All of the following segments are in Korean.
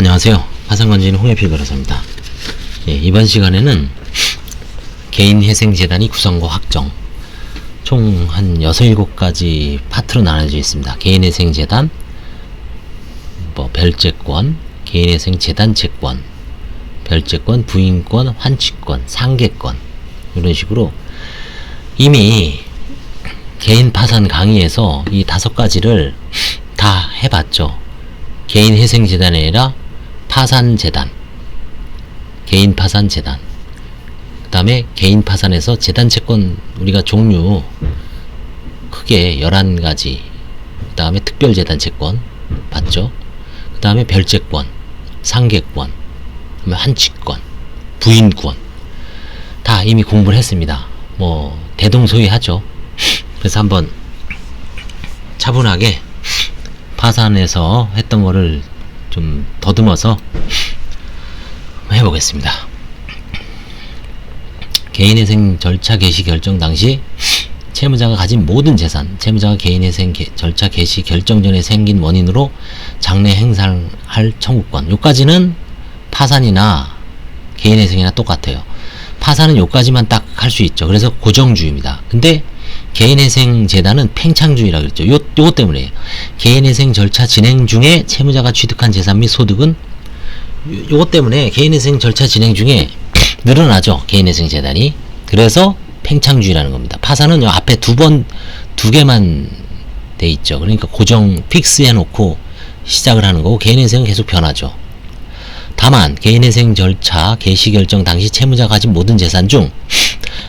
안녕하세요. 화상건진 홍해필 변호사입니다. 예, 이번 시간에는 개인회생재단이 구성과 확정 총 한 6, 7가지 파트로 나눠져 있습니다. 개인회생재단, 별채권, 개인회생재단 채권, 별채권, 부인권, 환치권, 상계권 이런 식으로 이미 개인 파산 강의에서 이 5가지를 다 해봤죠. 개인회생재단이 아니라 파산재단, 개인 파산재단, 그 다음에 개인 파산에서 재단채권 우리가 종류 크게 11가지, 그 다음에 특별재단채권 봤죠. 그 다음에 별채권, 상계권, 그다음에 환치권, 부인권 다 이미 공부를 했습니다. 대동소이하죠. 그래서 한번 차분하게 파산에서 했던 거를 좀 더듬어서 해보겠습니다. 개인회생 절차 개시 결정 당시 채무자가 가진 모든 재산, 채무자가 개인회생 절차 개시 결정 전에 생긴 원인으로 장래 행사할 청구권. 요까지는 파산이나 개인회생이나 똑같아요. 파산은 요까지만 딱 할 수 있죠. 그래서 고정주의입니다. 근데 개인회생재단은 팽창주의라고 그랬죠. 요것 때문에요. 개인회생 절차 진행 중에 채무자가 취득한 재산 및 소득은 요것 때문에 개인회생 절차 진행 중에 늘어나죠. 개인회생재단이. 그래서 팽창주의라는 겁니다. 파산은 요 앞에 두 개만 돼 있죠. 그러니까 고정 픽스 해놓고 시작을 하는 거고, 개인회생은 계속 변하죠. 다만 개인회생 절차 개시 결정 당시 채무자가 가진 모든 재산 중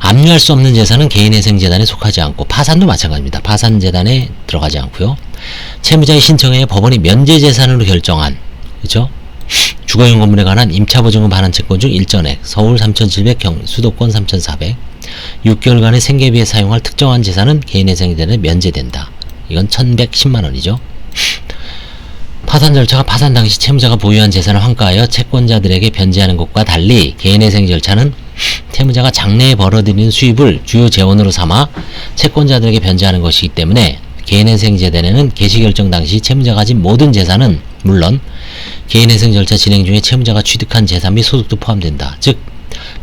압류할 수 없는 재산은 개인회생재단에 속하지 않고, 파산도 마찬가지입니다. 파산재단에 들어가지 않고요. 채무자의 신청에 법원이 면제재산으로 결정한, 그렇죠? 주거용 건물에 관한 임차보증금 반환 채권 중 일전액, 서울 3,700, 수도권 3,400, 6개월간의 생계비에 사용할 특정한 재산은 개인회생재단에 면제된다. 이건 1,110만원이죠. 파산 절차가 파산 당시 채무자가 보유한 재산을 환가하여 채권자들에게 변제하는 것과 달리 개인회생 절차는 채무자가 장래에 벌어들이는 수입을 주요 재원으로 삼아 채권자들에게 변제하는 것이기 때문에 개인회생재단에는 개시결정 당시 채무자가 가진 모든 재산은 물론 개인회생 절차 진행 중에 채무자가 취득한 재산 및 소득도 포함된다. 즉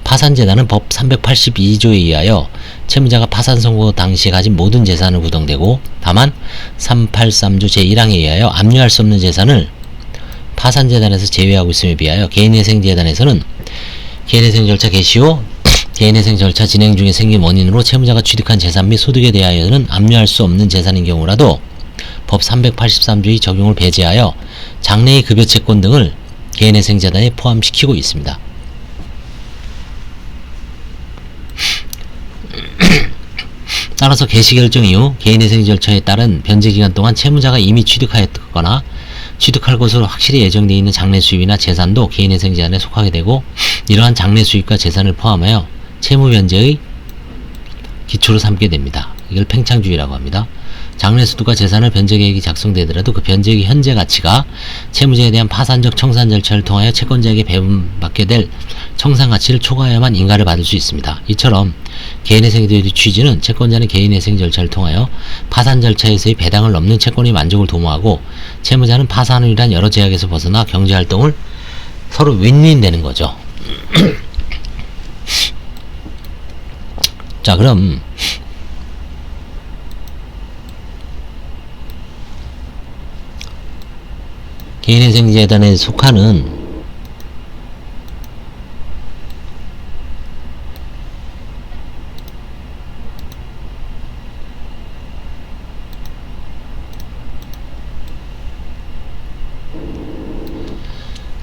파산재단은 법 382조에 의하여 채무자가 파산 선고 당시에 가진 모든 재산을 구성되고, 다만 383조 제1항에 의하여 압류할 수 없는 재산을 파산재단에서 제외하고 있음에 비하여 개인회생재단에서는 개인회생 절차 개시 후 개인회생 절차 진행 중에 생긴 원인으로 채무자가 취득한 재산 및 소득에 대하여는 압류할 수 없는 재산인 경우라도 법 383조의 적용을 배제하여 장래의 급여채권 등을 개인회생재단에 포함시키고 있습니다. 따라서 개시결정 이후 개인회생 절차에 따른 변제기간 동안 채무자가 이미 취득하였거나 취득할 것으로 확실히 예정되어 있는 장래 수입이나 재산도 개인회생재단에 속하게 되고, 이러한 장래 수입과 재산을 포함하여 채무 변제의 기초로 삼게 됩니다. 이걸 팽창주의라고 합니다. 장래 수득과 재산을 변제계획이 작성되더라도 그 변제계획의 현재 가치가 채무자에 대한 파산적 청산 절차를 통하여 채권자에게 배분받게 될 청산 가치를 초과해야만 인가를 받을 수 있습니다. 이처럼 개인회생제도의 취지는 채권자는 개인회생 절차를 통하여 파산 절차에서의 배당을 넘는 채권의 만족을 도모하고, 채무자는 파산을 위한 여러 제약에서 벗어나 경제활동을 서로 윈윈 되는 거죠. 자, 그럼 개인회생재단에 속하는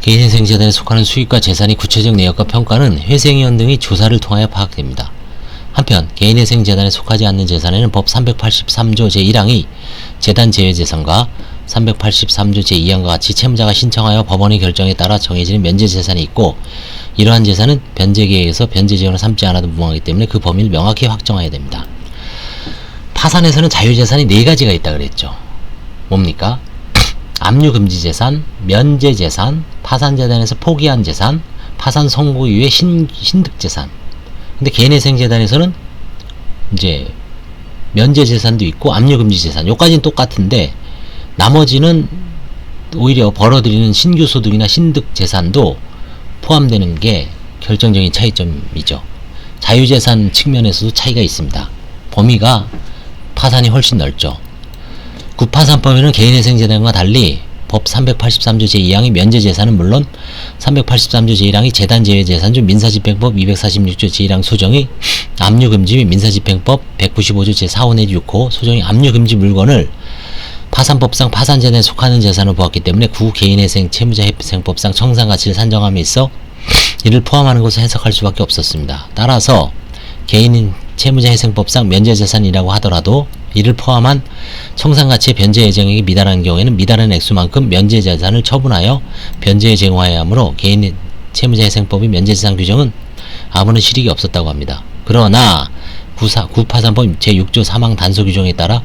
개인회생재단에 속하는 수익과 재산의 구체적 내역과 평가는 회생위원 등의 조사를 통하여 파악됩니다. 한편 개인회생재단에 속하지 않는 재산에는 법 383조 제1항의 재단 제외재산과 383조 제2항과 같이 채무자가 신청하여 법원의 결정에 따라 정해지는 면제재산이 있고, 이러한 재산은 변제계획에서 변제재원을 삼지 않아도 무방하기 때문에 그 범위를 명확히 확정해야 됩니다. 파산에서는 자유재산이 4가지가 있다 그랬죠. 뭡니까? 압류금지재산, 면제재산, 파산재단에서 포기한 재산, 파산 선고 이후의 신득재산. 근데 개인회생재단에서는 이제 면제재산도 있고 압류금지재산, 요까지는 똑같은데 나머지는 오히려 벌어들이는 신규 소득이나 신득 재산도 포함되는 게 결정적인 차이점이죠. 자유재산 측면에서도 차이가 있습니다. 범위가 파산이 훨씬 넓죠. 구파산법에는 개인회생재단과 달리 법 383조 제2항의 면제재산은 물론 383조 제1항의 재단제외재산 중 민사집행법 246조 제1항 소정의 압류금지 및 민사집행법 195조 제4호 내지 6호 소정의 압류금지 물건을 파산법상 파산재단에 속하는 재산을 보았기 때문에 구개인회생 채무자회생법상 청산가치를 산정함에 있어 이를 포함하는 것을 해석할 수밖에 없었습니다. 따라서 개인 채무자회생법상 면제재산이라고 하더라도 이를 포함한 청산가치의 변제 예정액이 미달한 경우에는 미달한 액수만큼 면제재산을 처분하여 변제에 제공하여야 하므로 개인 채무자회생법의 면제재산 규정은 아무런 실익이 없었다고 합니다. 그러나 구파산법 제6조 3항 단서 규정에 따라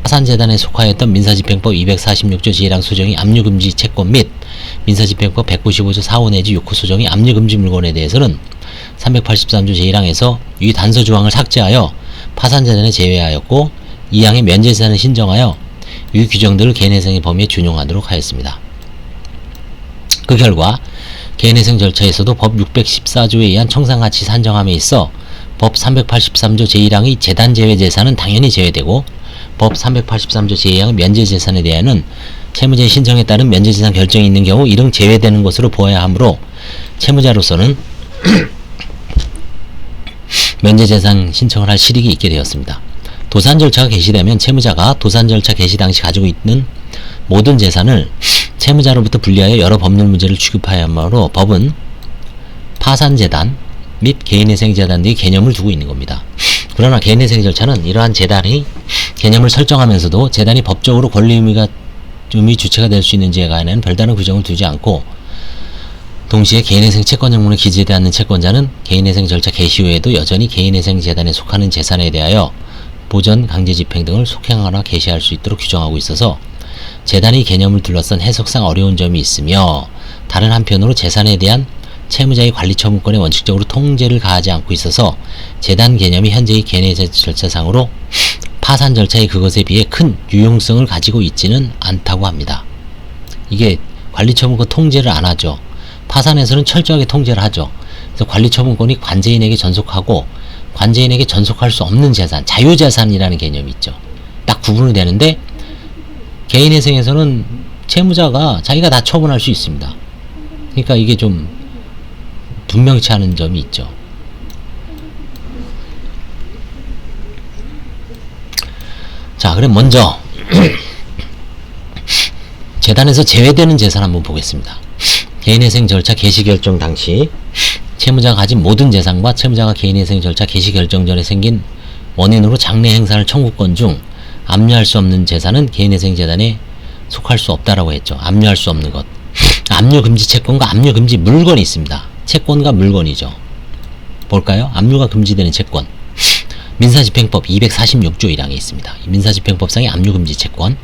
파산재단에 속하였던 민사집행법 246조 제1항 소정의 압류금지 채권 및 민사집행법 195조 4호 내지 6호 소정의 압류금지 물건에 대해서는 383조 제1항에서 이 단서 조항을 삭제하여 파산재단에 제외하였고 이 항의 면제재산을 신정하여 이 규정들을 개인회생의 범위에 준용하도록 하였습니다. 그 결과 개인회생 절차에서도 법 614조에 의한 청산가치 산정함에 있어 법 383조 제1항의 재단제외재산은 당연히 제외되고 법 383조 제2항의 면제재산에 대해서는 채무자의 신청에 따른 면제재산 결정이 있는 경우 이른 제외되는 것으로 보아야 하므로 채무자로서는 면제재산 신청을 할 실익이 있게 되었습니다. 도산 절차가 개시되면 채무자가 도산 절차 개시 당시 가지고 있는 모든 재산을 채무자로부터 분리하여 여러 법률 문제를 취급하여야 하므로 법은 파산재단 및 개인회생재단 등의 개념을 두고 있는 겁니다. 그러나 개인회생 절차는 이러한 재단의 개념을 설정하면서도 재단이 법적으로 권리 의미 주체가 될 수 있는지에 관한 별다른 규정을 두지 않고 동시에 개인회생 채권 정문에 기재되지 않는 채권자는 개인회생 절차 개시 후에도 여전히 개인회생 재단에 속하는 재산에 대하여 보전, 강제집행 등을 속행하거나 개시할 수 있도록 규정하고 있어서 재단의 개념을 둘러싼 해석상 어려운 점이 있으며 다른 한편으로 재산에 대한 채무자의 관리 처분권에 원칙적으로 통제를 가하지 않고 있어서 재단 개념이 현재의 개인회생 절차상으로 파산 절차의 그것에 비해 큰 유용성을 가지고 있지는 않다고 합니다. 이게 관리 처분권 통제를 안 하죠. 파산에서는 철저하게 통제를 하죠. 그래서 관리 처분권이 관제인에게 전속하고 관제인에게 전속할 수 없는 재산, 자유재산이라는 개념이 있죠. 딱 구분이 되는데 개인회생에서는 채무자가 자기가 다 처분할 수 있습니다. 그러니까 이게 좀 분명치 않은 점이 있죠. 자, 그럼 먼저 재단에서 제외되는 재산 한번 보겠습니다. 개인회생 절차 개시 결정 당시 채무자가 가진 모든 재산과 채무자가 개인회생 절차 개시 결정 전에 생긴 원인으로 장래 행사할 청구권 중 압류할 수 없는 재산은 개인회생 재단에 속할 수 없다라고 했죠. 압류할 수 없는 것. 압류금지 채권과 압류금지 물건이 있습니다. 채권과 물건이죠. 볼까요? 압류가 금지되는 채권. 민사집행법 246조 1항에 있습니다. 민사집행법상의 압류금지 채권.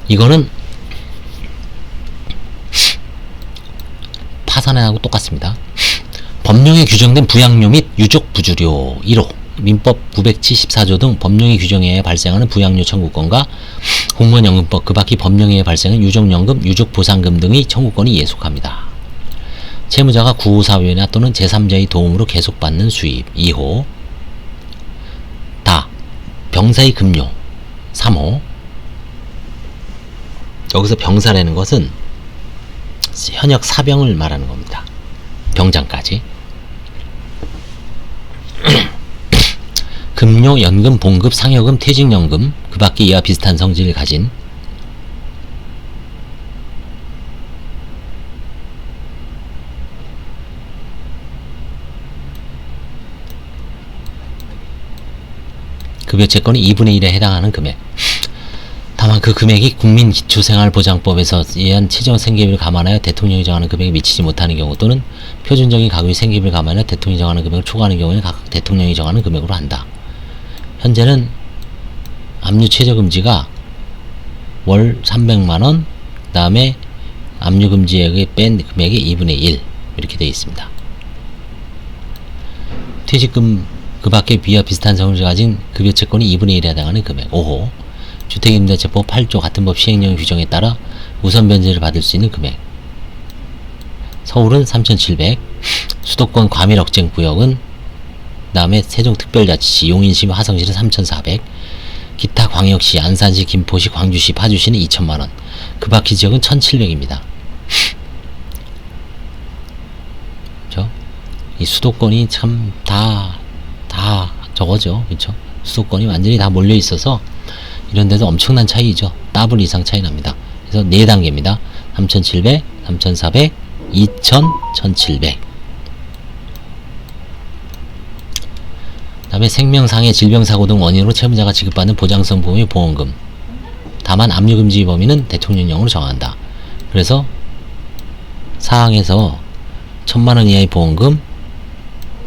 이거는 파산하고 똑같습니다. 법령에 규정된 부양료 및 유족 부주료 1호 민법 974조 등 법령의 규정에 의해 발생하는 부양료 청구권과 공무원연금법 그 밖의 법령에 의해 발생하는 유족연금, 유족보상금 등의 청구권이 예속합니다. 채무자가 구호사회나 또는 제3자의 도움으로 계속받는 수입 2호 다 병사의 급료 3호 여기서 병사라는 것은 현역 사병을 말하는 겁니다. 병장까지. 급료, 연금, 봉급, 상여금, 퇴직연금 그 밖에 이와 비슷한 성질을 가진 급여채권이 2분의 1에 해당하는 금액. 다만 그 금액이 국민기초생활보장법에서 의한 최저 생계비를 감안하여 대통령이 정하는 금액에 미치지 못하는 경우 또는 표준적인 가구의 생계비를 감안하여 대통령이 정하는 금액을 초과하는 경우에는 각각 대통령이 정하는 금액으로 한다. 현재는 압류 최저금지가 월 300만원 그 다음에 압류금지액에 뺀 금액이 2분의 1 이렇게 되어 있습니다. 퇴직금 그 밖에 비와 비슷한 성질을 가진 급여채권이 2분의 1에 해당하는 금액 5호 주택임대차법 8조 같은 법 시행령 규정에 따라 우선 변제를 받을 수 있는 금액. 서울은 3,700, 수도권 과밀억정 구역은 그 다음에 세종특별자치시, 용인시, 화성시는 3,400, 기타 광역시, 안산시, 김포시, 광주시, 파주시는 2천만원, 그 밖의 지역은 1,700입니다. 그쵸? 이 수도권이 참 다 저거죠. 그쵸? 수도권이 완전히 다 몰려 있어서 이런 데도 엄청난 차이죠. 더블 이상 차이 납니다. 그래서 4단계입니다. 3,700, 3,400, 2,000, 1,700. 그 다음에 생명상해, 질병사고 등 원인으로 채무자가 지급받는 보장성 보험의 보험금. 다만 압류금지 범위는 대통령령으로 정한다. 그래서 사항에서 1,000만원 이하의 보험금,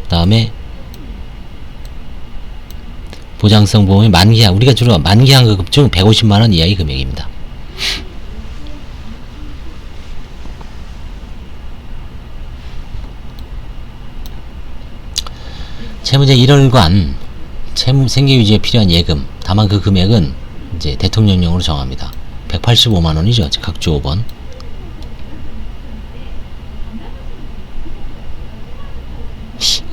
그 다음에 보장성 보험의 만기한, 우리가 주로 만기한 급중 150만원 이하의 금액입니다. 채무자 1월간 채무 생계 유지에 필요한 예금, 다만 그 금액은 이제 대통령령으로 정합니다. 185만원이죠. 각주 5번.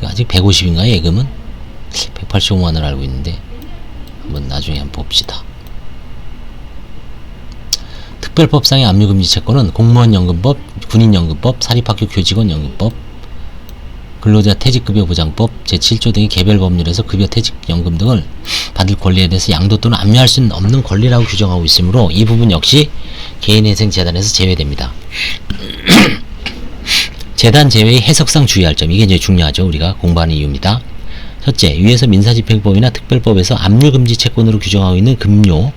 아직 150인가 예금은? 185만원 알고 있는데 한번 나중에 한번 봅시다. 특별법상의 압류금지 채권은 공무원연금법, 군인연금법, 사립학교 교직원연금법, 근로자 퇴직급여보장법 제7조 등의 개별 법률에서 급여 퇴직연금 등을 받을 권리에 대해서 양도 또는 압류할 수 없는 권리라고 규정하고 있으므로 이 부분 역시 개인회생재단에서 제외됩니다. 재단 제외의 해석상 주의할 점, 이게 이제 중요하죠. 우리가 공부하는 이유입니다. 첫째, 위에서 민사집행법이나 특별법에서 압류금지 채권으로 규정하고 있는 금료,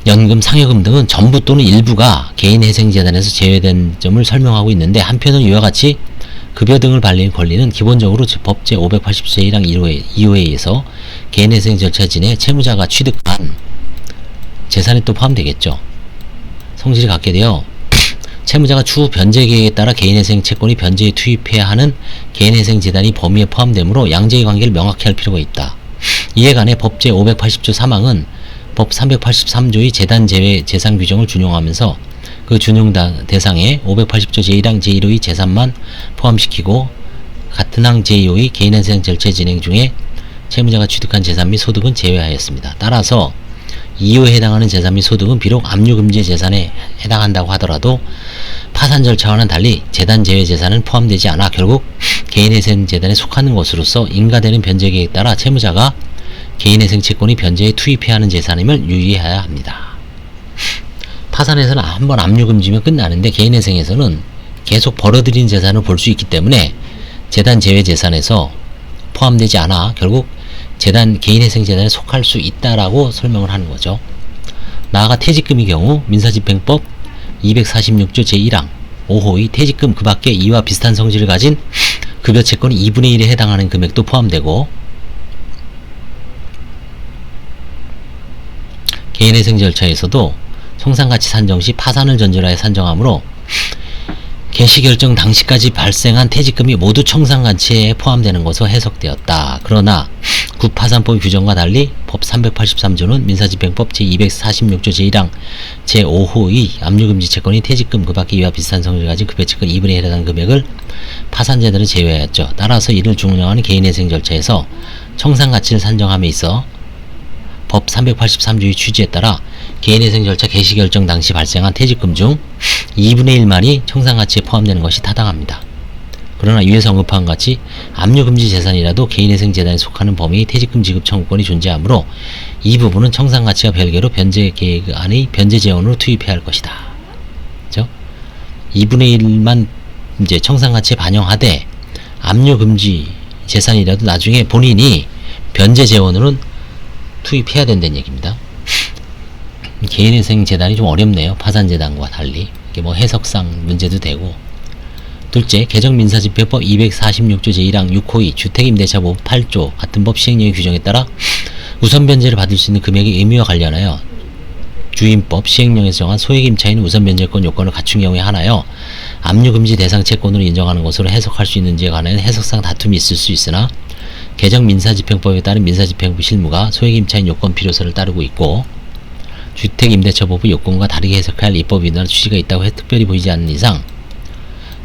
연금, 상여금 등은 전부 또는 일부가 개인회생재단에서 제외된 점을 설명하고 있는데, 한편은 이와 같이 급여 등을 받는 권리는 기본적으로 법 제580제1항 2호에 의해서 개인회생 절차 진에 채무자가 취득한 재산에 또 포함되겠죠. 성질을 갖게 되어 채무자가 추후 변제 계획에 따라 개인회생 채권이 변제에 투입해야 하는 개인회생재단이 범위에 포함되므로 양제의 관계를 명확히 할 필요가 있다. 이에 관해 법 제580조 3항은 법 383조의 재단 제외 재산 규정을 준용하면서 그 준용 대상에 580조 제1항 제1호의 재산만 포함시키고, 같은 항 제2호의 개인회생 절차 진행 중에 채무자가 취득한 재산 및 소득은 제외하였습니다. 따라서 2호에 해당하는 재산 및 소득은 비록 압류금지 재산에 해당한다고 하더라도 파산 절차와는 달리 재단 제외 재산은 포함되지 않아 결국 개인회생 재단에 속하는 것으로서 인가되는 변제 계획에 따라 채무자가 개인회생 채권이 변제에 투입해야 하는 재산임을 유의해야 합니다. 파산에서는 한번 압류금지면 끝나는데 개인회생에서는 계속 벌어들인 재산을 볼 수 있기 때문에 재단 제외 재산에서 포함되지 않아 결국 개인회생재단에 속할 수 있다라고 설명을 하는 거죠. 나아가 퇴직금의 경우 민사집행법 246조 제1항 5호의 퇴직금 그 밖에 이와 비슷한 성질을 가진 급여채권이 2분의 1에 해당하는 금액도 포함되고, 개인회생 절차에서도 청산가치 산정 시 파산을 전제로 해 산정하므로 개시결정 당시까지 발생한 퇴직금이 모두 청산가치에 포함되는 것으로 해석되었다. 그러나 구파산법 규정과 달리 법 383조는 민사집행법 제246조 제1항 제5호의 압류금지 채권이 퇴직금 그 밖에 이와 비슷한 성질을 가진 급여채권 2분의 1에 해당하는 금액을 파산제도로 제외하였죠. 따라서 이를 준용하는 개인회생 절차에서 청산가치를 산정함에 있어 법 383조의 취지에 따라 개인회생 절차 개시결정 당시 발생한 퇴직금 중 2분의 1만이 청산가치에 포함되는 것이 타당합니다. 그러나 위에서 언급한 같이 압류금지 재산이라도 개인회생 재단에 속하는 범위의 퇴직금 지급 청구권이 존재하므로 이 부분은 청산가치와 별개로 변제 계획 안의 변제 재원으로 투입해야 할 것이다. 그죠? 2분의 1만 이제 청산가치에 반영하되 압류금지 재산이라도 나중에 본인이 변제 재원으로는 투입해야 된다는 얘기입니다. 개인회생 재단이 좀 어렵네요. 파산재단과 달리. 이게 뭐 해석상 문제도 되고. 둘째, 개정민사집행법 246조 제1항 6호의 주택임대차법 8조 같은 법 시행령의 규정에 따라 우선 변제를 받을 수 있는 금액의 의무와 관련하여 주임법 시행령에서 정한 소액임차인 우선 변제권 요건을 갖춘 경우에 한하여 압류금지 대상 채권으로 인정하는 것으로 해석할 수 있는지에 관한 해석상 다툼이 있을 수 있으나, 개정민사집행법에 따른 민사집행부 실무가 소액임차인 요건 필요서를 따르고 있고, 주택임대처법의 요건과 다르게 해석해야 할 입법이나 취지가 있다고 특별히 보이지 않는 이상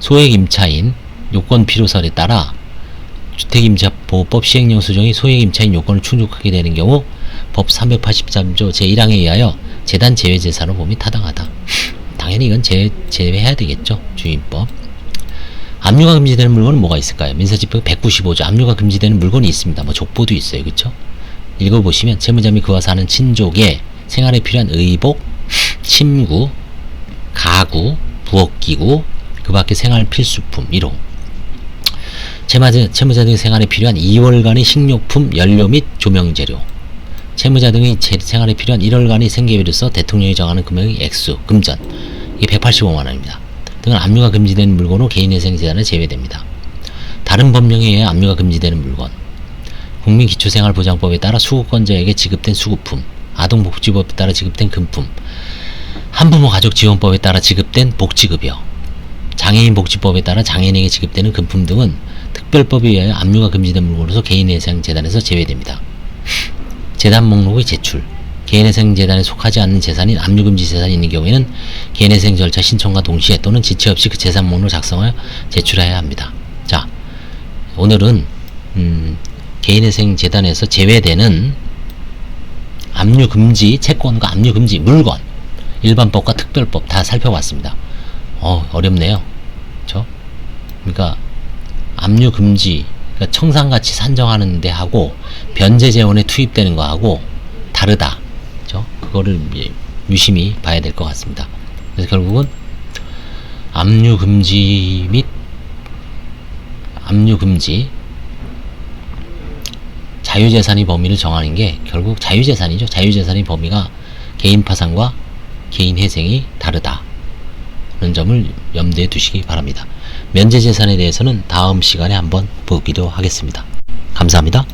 소액임차인 요건 필요설에 따라 주택임차보호법 시행령 수정이 소액임차인 요건을 충족하게 되는 경우 법 383조 제1항에 의하여 재단 제외재산으로 봄이 타당하다. 당연히 이건 제외해야 되겠죠. 주임법. 압류가 금지되는 물건은 뭐가 있을까요? 민사집행 195조 압류가 금지되는 물건이 있습니다. 뭐 족보도 있어요. 그쵸? 읽어보시면 채무자 및 그와 사는 친족의 생활에 필요한 의복, 침구, 가구, 부엌기구, 그 밖에 생활 필수품 1호 채무자 등의 생활에 필요한 2월간의 식료품, 연료 및 조명재료 채무자 등의 생활에 필요한 1월간의 생계비로서 대통령이 정하는 금액의 액수, 금전 이게 185만원입니다. 등은 압류가 금지되는 물건으로 개인회생재산에 제외됩니다. 다른 법령에 의해 압류가 금지되는 물건 국민기초생활보장법에 따라 수급권자에게 지급된 수급품, 아동복지법에 따라 지급된 금품, 한부모 가족지원법에 따라 지급된 복지급여, 장애인복지법에 따라 장애인에게 지급되는 금품 등은 특별법에 의하여 압류가 금지된 물건으로서 개인회생재단에서 제외됩니다. 재단 목록의 제출 개인회생재단에 속하지 않는 재산인 압류금지 재산이 있는 경우에는 개인회생 절차 신청과 동시에 또는 지체 없이 그 재산 목록을 작성하여 제출해야 합니다. 자, 오늘은 개인회생재단에서 제외되는 압류금지 채권과 압류금지 물건 일반법과 특별법 다 살펴봤습니다. 어렵네요. 그쵸? 그러니까 압류금지 그러니까 청산가치 산정하는 데 하고 변제재원에 투입되는 거하고 다르다. 그쵸? 그거를 유심히 봐야 될 것 같습니다. 그래서 결국은 압류금지 및 압류금지 자유재산의 범위를 정하는 게 결국 자유재산이죠. 자유재산의 범위가 개인파산과 개인회생이 다르다. 그런 점을 염두에 두시기 바랍니다. 면제재산에 대해서는 다음 시간에 한번 보기도 하겠습니다. 감사합니다.